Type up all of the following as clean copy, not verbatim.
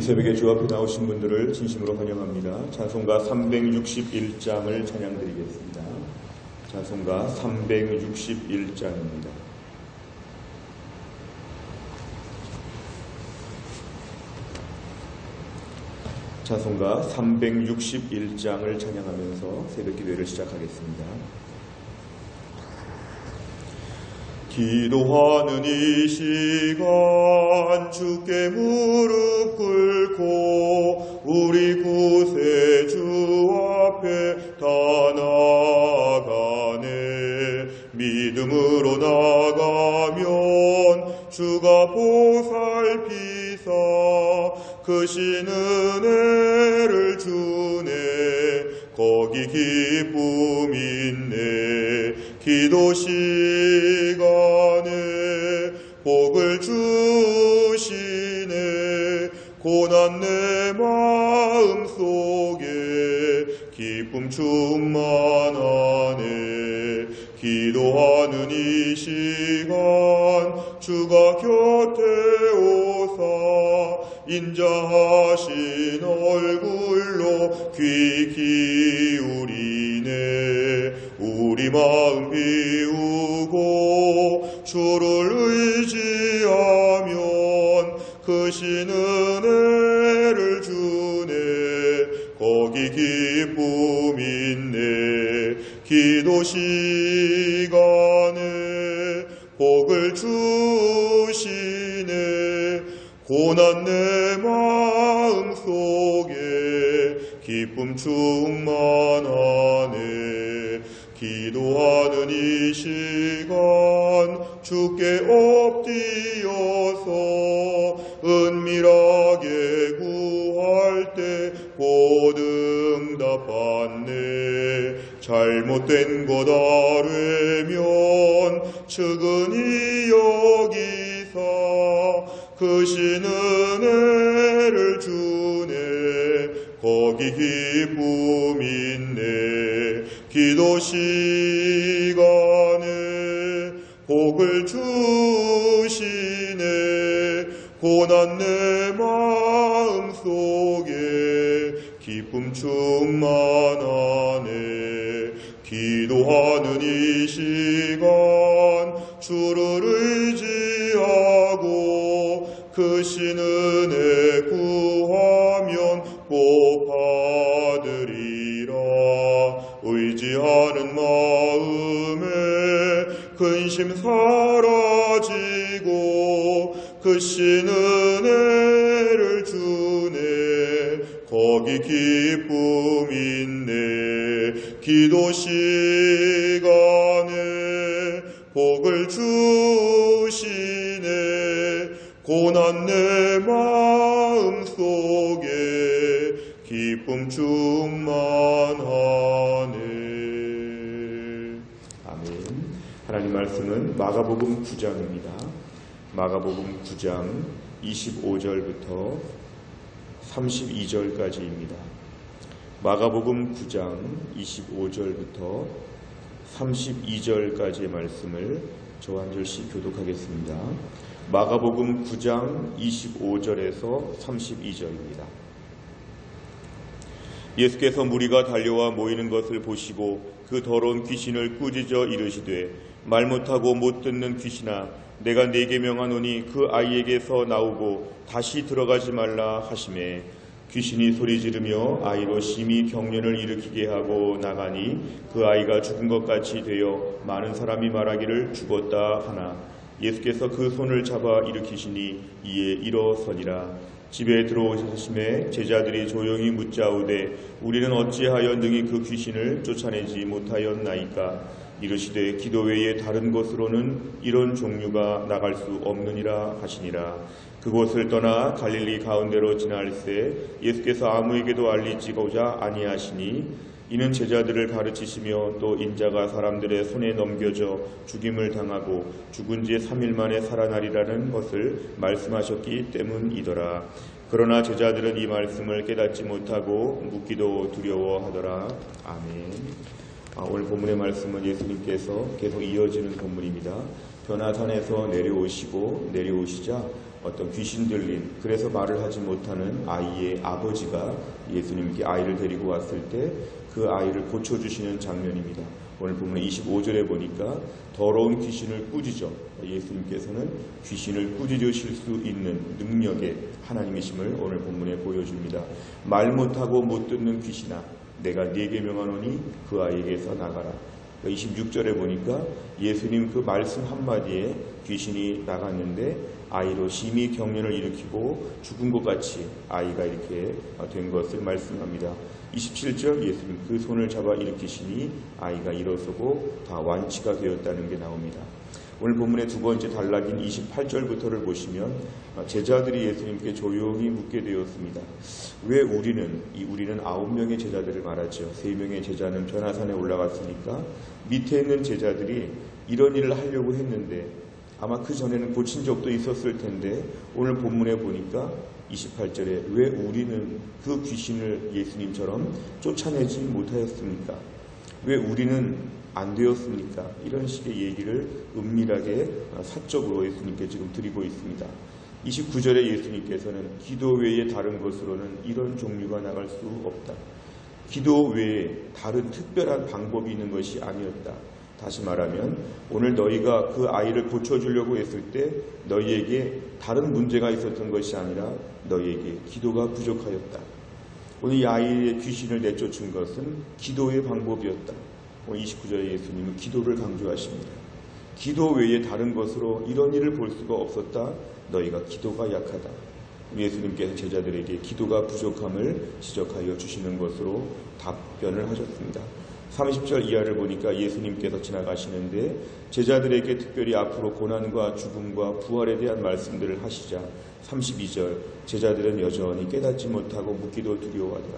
이 새벽에 주 앞에 나오신 분들을 진심으로 환영합니다. 찬송가 361장을 찬양드리겠습니다. 찬송가 361장입니다. 찬송가 361장을 찬양하면서 새벽 기도회를 시작하겠습니다. 기도하는 이 시간 주께 무릎 꿇고 우리 구세주 앞에 다 나아가네. 믿음으로 나가면 주가 보살피사 크신 은혜를 주네. 거기 기쁨 있네. 기도 시간에 복을 주시네. 고난 내 마음속에 기쁨 충만하네. 기도하는 이 시간 주가 곁에 오사 인자하신 얼굴로 귀 기울이네. 우리 마음 비우고 주를 의지하면 크신 은혜를 주네. 거기 기쁨 있네. 기도 시간에 복을 주시네. 고난 내 마음속에 기쁨 충만하네. 기도하는 이 시간 주께 엎드려서 은밀하게 구할 때 곧 응답받네. 잘못된 것 아뢰면 측은히 여기사 크신 은혜를 주네. 거기 기쁨 있네. 기도 시간에 복을 주시네. 고난 내 마음속에 기쁨 충만하네. 기도하는 이 시간 주를 의지하고 크신 은혜 구하면 복 받으리라. 의지하는 마음에 근심 사라지고 크신 은혜를 주네. 거기 기쁨 있네. 기도 시간에 복을 주시네. 고난 내 마음속에 기쁨 충만하네. 아멘. 하나님 말씀은 마가복음 9장입니다. 마가복음 9장 25절부터 32절까지입니다. 마가복음 9장 25절부터 32절까지의 말씀을 저 한 절씩 교독하겠습니다. 마가복음 9장 25절에서 32절입니다. 예수께서 무리가 달려와 모이는 것을 보시고 그 더러운 귀신을 꾸짖어 이르시되 말 못하고 못 듣는 귀신아 내가 네게 명하노니 그 아이에게서 나오고 다시 들어가지 말라 하시매 귀신이 소리 지르며 아이로 심히 경련을 일으키게 하고 나가니 그 아이가 죽은 것 같이 되어 많은 사람이 말하기를 죽었다 하나 예수께서 그 손을 잡아 일으키시니 이에 일어서니라. 집에 들어오셨음에 제자들이 조용히 묻자오되 우리는 어찌하여 능히 그 귀신을 쫓아내지 못하였나이까. 이르시되 기도 외에 다른 곳으로는 이런 종류가 나갈 수 없느니라 하시니라. 그곳을 떠나 갈릴리 가운데로 지날새 예수께서 아무에게도 알리지고자 아니하시니 이는 제자들을 가르치시며 또 인자가 사람들의 손에 넘겨져 죽임을 당하고 죽은 지 3일 만에 살아나리라는 것을 말씀하셨기 때문이더라. 그러나 제자들은 이 말씀을 깨닫지 못하고 묻기도 두려워하더라. 아멘. 오늘 본문의 말씀은 예수님께서 계속 이어지는 본문입니다. 변화산에서 내려오시자 어떤 귀신 들린, 그래서 말을 하지 못하는 아이의 아버지가 예수님께 아이를 데리고 왔을 때 그 아이를 고쳐주시는 장면입니다. 오늘 본문 25절에 보니까 더러운 귀신을 꾸짖어, 예수님께서는 귀신을 꾸짖으실 수 있는 능력의 하나님이심을 오늘 본문에 보여줍니다. 말 못하고 못 듣는 귀신아, 내가 네게 명하노니 그 아이에게서 나가라. 26절에 보니까 예수님 그 말씀 한마디에 귀신이 나갔는데 아이로 심히 경련을 일으키고 죽은 것 같이 아이가 이렇게 된 것을 말씀합니다. 27절 예수님 그 손을 잡아 일으키시니 아이가 일어서고 다 완치가 되었다는 게 나옵니다. 오늘 본문의 두 번째 단락인 28절부터를 보시면 제자들이 예수님께 조용히 묻게 되었습니다. 왜 우리는 9명의 제자들을 말하죠. 3명의 제자는 변화산에 올라갔으니까 밑에 있는 제자들이 이런 일을 하려고 했는데 아마 그 전에는 고친 적도 있었을 텐데 오늘 본문에 보니까 28절에 왜 우리는 그 귀신을 예수님처럼 쫓아내지 못하였습니까? 왜 우리는 안 되었습니까? 이런 식의 얘기를 은밀하게 사적으로 예수님께 지금 드리고 있습니다. 29절에 예수님께서는 기도 외에 다른 것으로는 이런 종류가 나갈 수 없다. 기도 외에 다른 특별한 방법이 있는 것이 아니었다. 다시 말하면 오늘 너희가 그 아이를 고쳐주려고 했을 때 너희에게 다른 문제가 있었던 것이 아니라 너희에게 기도가 부족하였다. 오늘 이 아이의 귀신을 내쫓은 것은 기도의 방법이었다. 29절에 예수님은 기도를 강조하십니다. 기도 외에 다른 것으로 이런 일을 볼 수가 없었다. 너희가 기도가 약하다. 예수님께서 제자들에게 기도가 부족함을 지적하여 주시는 것으로 답변을 하셨습니다. 30절 이하를 보니까 예수님께서 지나가시는데 제자들에게 특별히 앞으로 고난과 죽음과 부활에 대한 말씀들을 하시자 32절 제자들은 여전히 깨닫지 못하고 묻기도 두려워하더라.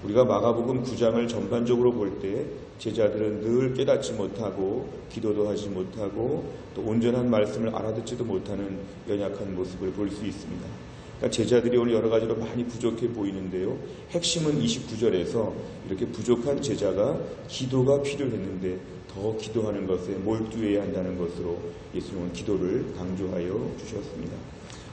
우리가 마가복음 9장을 전반적으로 볼 때 제자들은 늘 깨닫지 못하고 기도도 하지 못하고 또 온전한 말씀을 알아듣지도 못하는 연약한 모습을 볼 수 있습니다. 그러니까 제자들이 오늘 여러 가지로 많이 부족해 보이는데요. 핵심은 29절에서 이렇게 부족한 제자가 기도가 필요했는데 더 기도하는 것에 몰두해야 한다는 것으로 예수님은 기도를 강조하여 주셨습니다.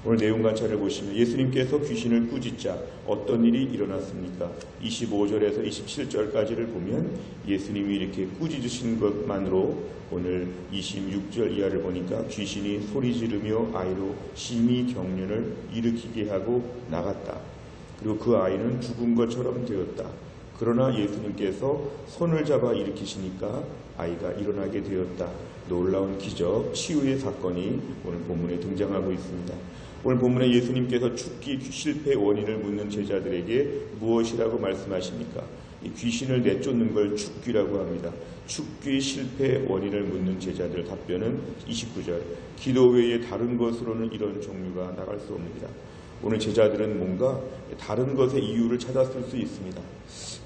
오늘 내용 관찰을 보시면 예수님께서 귀신을 꾸짖자 어떤 일이 일어났습니까? 25절에서 27절까지를 보면 예수님이 이렇게 꾸짖으신 것만으로 오늘 26절 이하를 보니까 귀신이 소리 지르며 아이로 심히 경련을 일으키게 하고 나갔다. 그리고 그 아이는 죽은 것처럼 되었다. 그러나 예수님께서 손을 잡아 일으키시니까 아이가 일어나게 되었다. 놀라운 기적, 치유의 사건이 오늘 본문에 등장하고 있습니다. 오늘 본문에 예수님께서 죽기 실패의 원인을 묻는 제자들에게 무엇이라고 말씀하십니까? 이 귀신을 내쫓는 걸 죽귀라고 합니다. 죽귀 실패의 원인을 묻는 제자들 답변은 29절. 기도 외에 다른 것으로는 이런 종류가 나갈 수 없습니다. 오늘 제자들은 뭔가 다른 것의 이유를 찾았을 수 있습니다.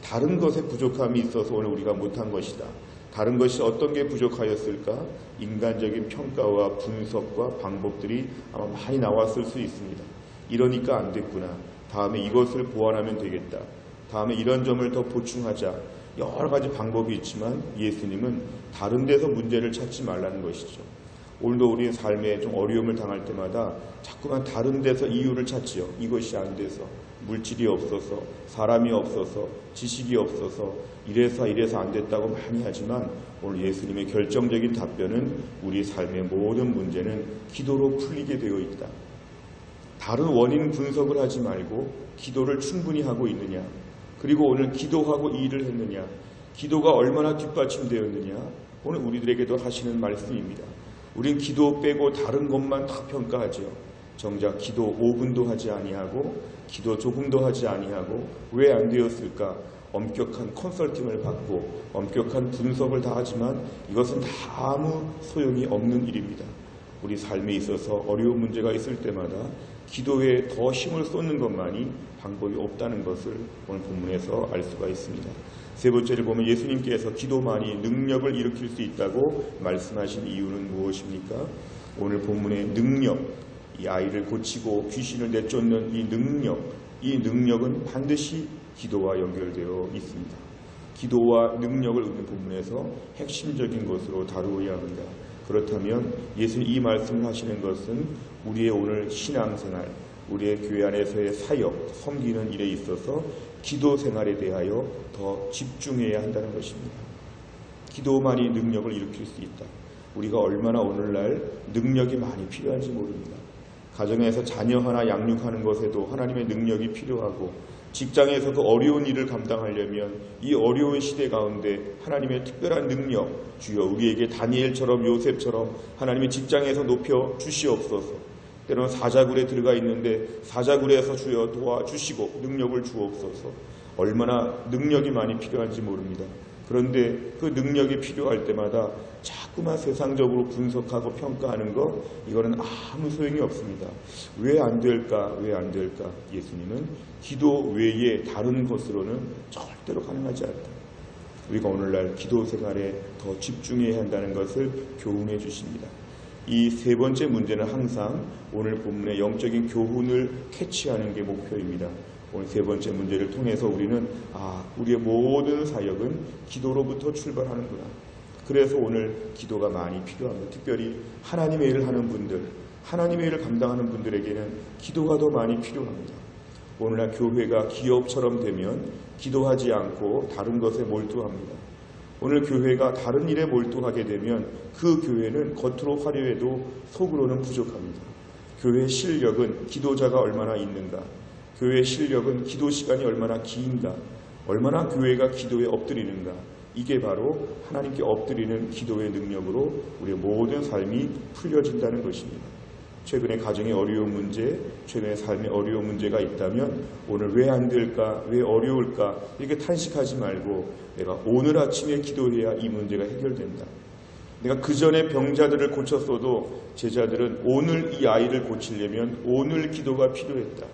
다른 것에 부족함이 있어서 오늘 우리가 못한 것이다. 다른 것이 어떤 게 부족하였을까? 인간적인 평가와 분석과 방법들이 아마 많이 나왔을 수 있습니다. 이러니까 안 됐구나. 다음에 이것을 보완하면 되겠다. 다음에 이런 점을 더 보충하자. 여러 가지 방법이 있지만 예수님은 다른 데서 문제를 찾지 말라는 것이죠. 오늘도 우리의 삶에 좀 어려움을 당할 때마다 자꾸만 다른 데서 이유를 찾지요. 이것이 안 돼서, 물질이 없어서, 사람이 없어서, 지식이 없어서, 이래서 안 됐다고 많이 하지만 오늘 예수님의 결정적인 답변은 우리 삶의 모든 문제는 기도로 풀리게 되어 있다. 다른 원인 분석을 하지 말고 기도를 충분히 하고 있느냐, 그리고 오늘 기도하고 이 일을 했느냐, 기도가 얼마나 뒷받침되었느냐, 오늘 우리들에게도 하시는 말씀입니다. 우린 기도 빼고 다른 것만 다 평가하죠. 정작 기도 5분도 하지 아니하고 기도 조금도 하지 아니하고 왜 안 되었을까? 엄격한 컨설팅을 받고 엄격한 분석을 다 하지만 이것은 다 아무 소용이 없는 일입니다. 우리 삶에 있어서 어려운 문제가 있을 때마다 기도에 더 힘을 쏟는 것만이 방법이 없다는 것을 오늘 본문에서 알 수가 있습니다. 세 번째를 보면 예수님께서 기도만이 능력을 일으킬 수 있다고 말씀하신 이유는 무엇입니까? 오늘 본문의 능력, 이 아이를 고치고 귀신을 내쫓는 이 능력은 반드시 기도와 연결되어 있습니다. 기도와 능력을 오늘 본문에서 핵심적인 것으로 다루어야 합니다. 그렇다면 예수님 이 말씀을 하시는 것은 우리의 오늘 신앙생활, 우리의 교회 안에서의 사역, 섬기는 일에 있어서 기도 생활에 대하여 더 집중해야 한다는 것입니다. 기도만이 능력을 일으킬 수 있다. 우리가 얼마나 오늘날 능력이 많이 필요한지 모릅니다. 가정에서 자녀 하나 양육하는 것에도 하나님의 능력이 필요하고, 직장에서도 어려운 일을 감당하려면 이 어려운 시대 가운데 하나님의 특별한 능력, 주여 우리에게 다니엘처럼 요셉처럼 하나님의 직장에서 높여 주시옵소서. 때로는 사자굴에 들어가 있는데 사자굴에서 주여 도와주시고 능력을 주옵소서. 얼마나 능력이 많이 필요한지 모릅니다. 그런데 그 능력이 필요할 때마다 자꾸만 세상적으로 분석하고 평가하는 것, 이거는 아무 소용이 없습니다. 왜 안 될까? 왜 안 될까? 예수님은 기도 외에 다른 것으로는 절대로 가능하지 않다. 우리가 오늘날 기도 생활에 더 집중해야 한다는 것을 교훈해 주십니다. 이 세 번째 문제는 항상 오늘 본문의 영적인 교훈을 캐치하는 게 목표입니다. 오늘 세 번째 문제를 통해서 우리는 우리의 모든 사역은 기도로부터 출발하는구나. 그래서 오늘 기도가 많이 필요합니다. 특별히 하나님의 일을 하는 분들, 하나님의 일을 감당하는 분들에게는 기도가 더 많이 필요합니다. 오늘날 교회가 기업처럼 되면 기도하지 않고 다른 것에 몰두합니다. 오늘 교회가 다른 일에 몰두하게 되면 그 교회는 겉으로 화려해도 속으로는 부족합니다. 교회의 실력은 기도자가 얼마나 있는가, 교회의 실력은 기도 시간이 얼마나 긴가, 얼마나 교회가 기도에 엎드리는가, 이게 바로 하나님께 엎드리는 기도의 능력으로 우리의 모든 삶이 풀려진다는 것입니다. 최근에 가정의 어려운 문제, 최근에 삶의 어려운 문제가 있다면 오늘 왜 안 될까, 왜 어려울까 이렇게 탄식하지 말고 내가 오늘 아침에 기도해야 이 문제가 해결된다. 내가 그 전에 병자들을 고쳤어도 제자들은 오늘 이 아이를 고치려면 오늘 기도가 필요했다.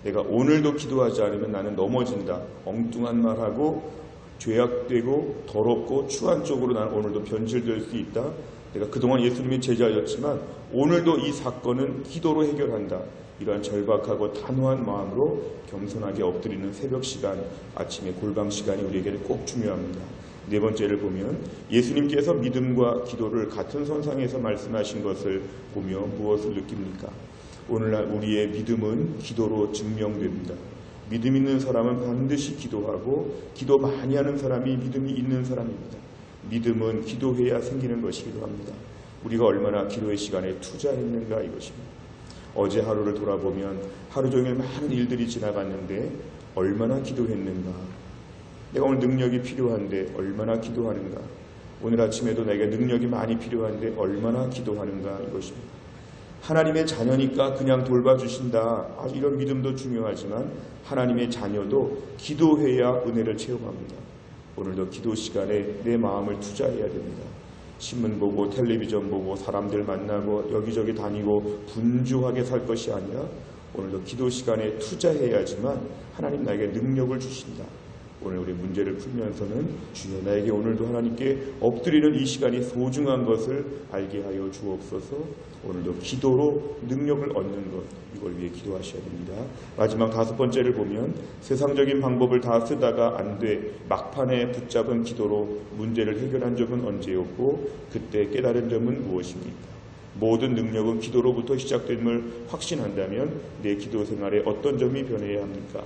내가 오늘도 기도하지 않으면 나는 넘어진다. 엉뚱한 말하고 죄악되고 더럽고 추한 쪽으로 나는 오늘도 변질될 수 있다. 내가 그동안 예수님의 제자였지만 오늘도 이 사건은 기도로 해결한다. 이러한 절박하고 단호한 마음으로 겸손하게 엎드리는 새벽 시간, 아침의 골방 시간이 우리에게는 꼭 중요합니다. 네 번째를 보면 예수님께서 믿음과 기도를 같은 선상에서 말씀하신 것을 보며 무엇을 느낍니까? 오늘날 우리의 믿음은 기도로 증명됩니다. 믿음 있는 사람은 반드시 기도하고 기도 많이 하는 사람이 믿음이 있는 사람입니다. 믿음은 기도해야 생기는 것이기도 합니다. 우리가 얼마나 기도의 시간에 투자했는가 이것입니다. 어제 하루를 돌아보면 하루 종일 많은 일들이 지나갔는데 얼마나 기도했는가. 내가 오늘 능력이 필요한데 얼마나 기도하는가. 오늘 아침에도 내게 능력이 많이 필요한데 얼마나 기도하는가 이것입니다. 하나님의 자녀니까 그냥 돌봐주신다. 이런 믿음도 중요하지만 하나님의 자녀도 기도해야 은혜를 체험합니다. 오늘도 기도 시간에 내 마음을 투자해야 됩니다. 신문 보고 텔레비전 보고 사람들 만나고 여기저기 다니고 분주하게 살 것이 아니라 오늘도 기도 시간에 투자해야지만 하나님 나에게 능력을 주신다. 오늘 우리 문제를 풀면서는 주여 나에게 오늘도 하나님께 엎드리는 이 시간이 소중한 것을 알게 하여 주옵소서. 오늘도 기도로 능력을 얻는 것, 이걸 위해 기도하셔야 됩니다. 마지막 다섯 번째를 보면 세상적인 방법을 다 쓰다가 안 돼 막판에 붙잡은 기도로 문제를 해결한 적은 언제였고 그때 깨달은 점은 무엇입니까? 모든 능력은 기도로부터 시작됨을 확신한다면 내 기도 생활에 어떤 점이 변해야 합니까?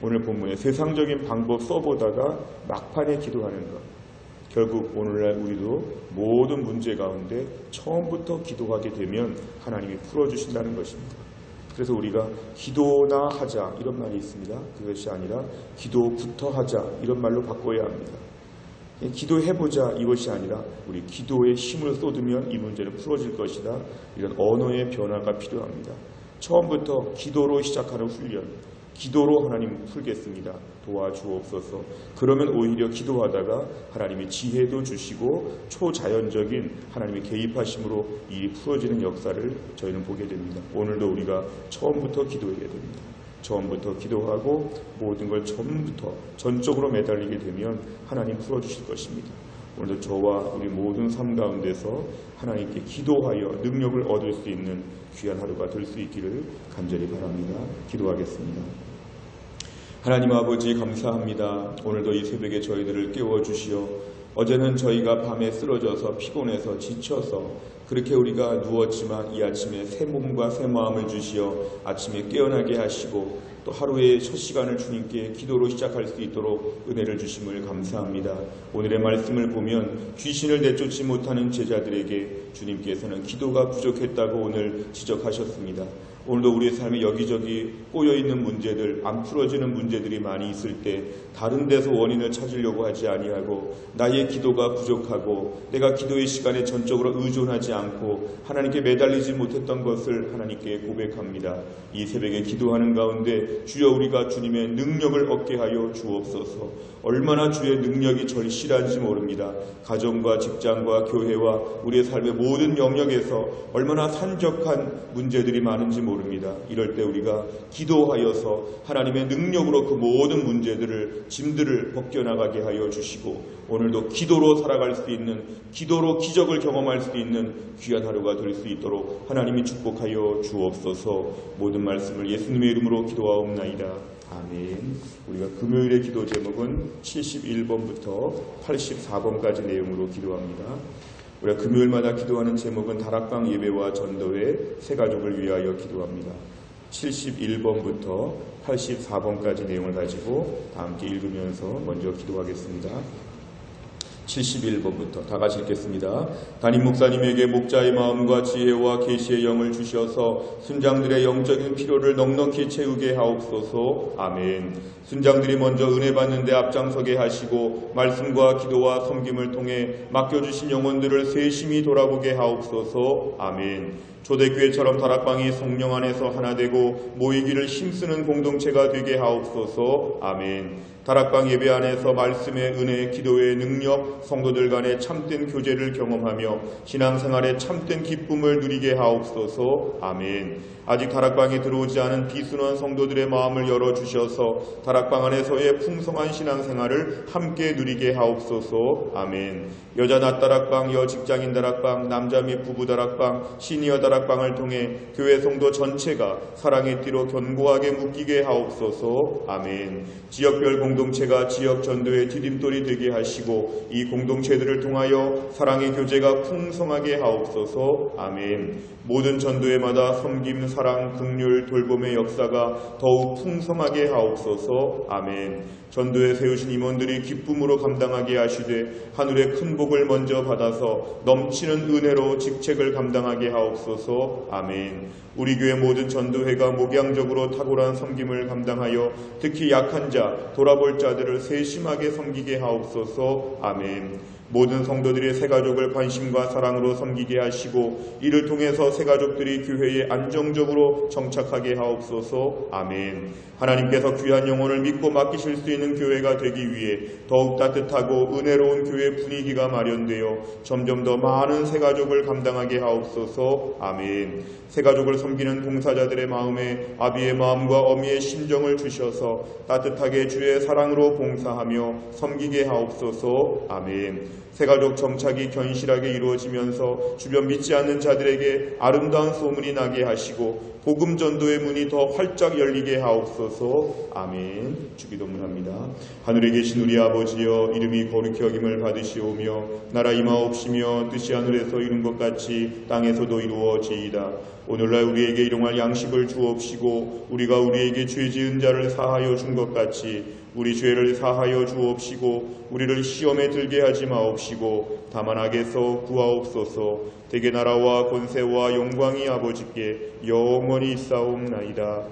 오늘 본문에 세상적인 방법 써보다가 막판에 기도하는 것. 결국 오늘날 우리도 모든 문제 가운데 처음부터 기도하게 되면 하나님이 풀어주신다는 것입니다. 그래서 우리가 기도나 하자 이런 말이 있습니다. 그것이 아니라 기도부터 하자 이런 말로 바꿔야 합니다. 기도해보자 이것이 아니라 우리 기도에 힘을 쏟으면 이 문제는 풀어질 것이다. 이런 언어의 변화가 필요합니다. 처음부터 기도로 시작하는 훈련, 기도로 하나님 풀겠습니다. 도와주옵소서. 그러면 오히려 기도하다가 하나님의 지혜도 주시고 초자연적인 하나님의 개입하심으로 일이 풀어지는 역사를 저희는 보게 됩니다. 오늘도 우리가 처음부터 기도해야 됩니다. 처음부터 기도하고 모든 걸 처음부터 전적으로 매달리게 되면 하나님 풀어주실 것입니다. 오늘도 저와 우리 모든 삶 가운데서 하나님께 기도하여 능력을 얻을 수 있는 귀한 하루가 될 수 있기를 간절히 바랍니다. 기도하겠습니다. 하나님 아버지 감사합니다. 오늘도 이 새벽에 저희들을 깨워주시어 어제는 저희가 밤에 쓰러져서 피곤해서 지쳐서 그렇게 우리가 누웠지만 이 아침에 새 몸과 새 마음을 주시어 아침에 깨어나게 하시고 또 하루의 첫 시간을 주님께 기도로 시작할 수 있도록 은혜를 주심을 감사합니다. 오늘의 말씀을 보면 귀신을 내쫓지 못하는 제자들에게 주님께서는 기도가 부족했다고 오늘 지적하셨습니다. 오늘도 우리의 삶에 여기저기 꼬여있는 문제들, 안 풀어지는 문제들이 많이 있을 때 다른 데서 원인을 찾으려고 하지 아니하고 나의 기도가 부족하고 내가 기도의 시간에 전적으로 의존하지 않고 하나님께 매달리지 못했던 것을 하나님께 고백합니다. 이 새벽에 기도하는 가운데 주여 우리가 주님의 능력을 얻게 하여 주옵소서. 얼마나 주의 능력이 절실한지 모릅니다. 가정과 직장과 교회와 우리의 삶의 모든 영역에서 얼마나 산적한 문제들이 많은지 모릅니다. 이럴 때 우리가 기도하여서 하나님의 능력으로 그 모든 문제들을 짐들을 벗겨나가게 하여 주시고 오늘도 기도로 살아갈 수 있는, 기도로 기적을 경험할 수 있는 귀한 하루가 될 수 있도록 하나님이 축복하여 주옵소서. 모든 말씀을 예수님의 이름으로 기도하옵나이다. 아멘. 우리가 금요일의 기도 제목은 71번부터 84번까지 내용으로 기도합니다. 우리가 금요일마다 기도하는 제목은 다락방 예배와 전도회 새가족을 위하여 기도합니다. 71번부터 84번까지 내용을 가지고 다 함께 읽으면서 먼저 기도하겠습니다. 71번부터 다 같이 읽겠습니다. 담임 목사님에게 목자의 마음과 지혜와 계시의 영을 주셔서 순장들의 영적인 필요를 넉넉히 채우게 하옵소서. 아멘. 순장들이 먼저 은혜 받는 데 앞장서게 하시고 말씀과 기도와 섬김을 통해 맡겨주신 영혼들을 세심히 돌아보게 하옵소서. 아멘. 초대교회처럼 다락방이 성령 안에서 하나 되고 모이기를 힘쓰는 공동체가 되게 하옵소서. 아멘. 다락방 예배 안에서 말씀의 은혜, 기도의 능력, 성도들 간의 참된 교제를 경험하며 신앙생활의 참된 기쁨을 누리게 하옵소서. 아멘. 아직 다락방에 들어오지 않은 비순원 성도들의 마음을 열어주셔서 다락방 안에서의 풍성한 신앙생활을 함께 누리게 하옵소서. 아멘. 여자 낮다락방, 여직장인 다락방, 남자 및 부부 다락방, 시니어 다락방을 통해 교회 성도 전체가 사랑의 띠로 견고하게 묶이게 하옵소서. 아멘. 지역별 공동체가 지역 전도의 디딤돌이 되게 하시고 이 공동체들을 통하여 사랑의 교제가 풍성하게 하옵소서. 아멘. 모든 전도회마다 섬김, 사랑, 긍휼, 돌봄의 역사가 더욱 풍성하게 하옵소서. 아멘. 전도에 세우신 임원들이 기쁨으로 감당하게 하시되 하늘의 큰 복을 먼저 받아서 넘치는 은혜로 직책을 감당하게 하옵소서. 아멘. 우리 교회 모든 전도회가 목양적으로 탁월한 섬김을 감당하여 특히 약한 자, 돌아볼 자들을 세심하게 섬기게 하옵소서. 아멘. 모든 성도들의 새가족을 관심과 사랑으로 섬기게 하시고 이를 통해서 새가족들이 교회에 안정적으로 정착하게 하옵소서. 아멘. 하나님께서 귀한 영혼을 믿고 맡기실 수 있는 교회가 되기 위해 더욱 따뜻하고 은혜로운 교회 분위기가 마련되어 점점 더 많은 새가족을 감당하게 하옵소서. 아멘. 새가족을 섬기는 봉사자들의 마음에 아비의 마음과 어미의 심정을 주셔서 따뜻하게 주의 사랑으로 봉사하며 섬기게 하옵소서. 아멘. 새가족 정착이 견실하게 이루어지면서 주변 믿지 않는 자들에게 아름다운 소문이 나게 하시고 복음 전도의 문이 더 활짝 열리게 하옵소서. 아멘. 주기도문합니다. 하늘에 계신 우리 아버지여, 이름이 거룩히 여김을 받으시오며 나라 임하옵시며 뜻이 하늘에서 이룬 것 같이 땅에서도 이루어지이다. 오늘날 우리에게 일용할 양식을 주옵시고 우리가 우리에게 죄 지은 자를 사하여 준 것 같이 우리 죄를 사하여 주옵시고 우리를 시험에 들게 하지 마옵시고 다만 악에서 구하옵소서. 대개 나라와 권세와 영광이 아버지께 영원히 있사옵나이다.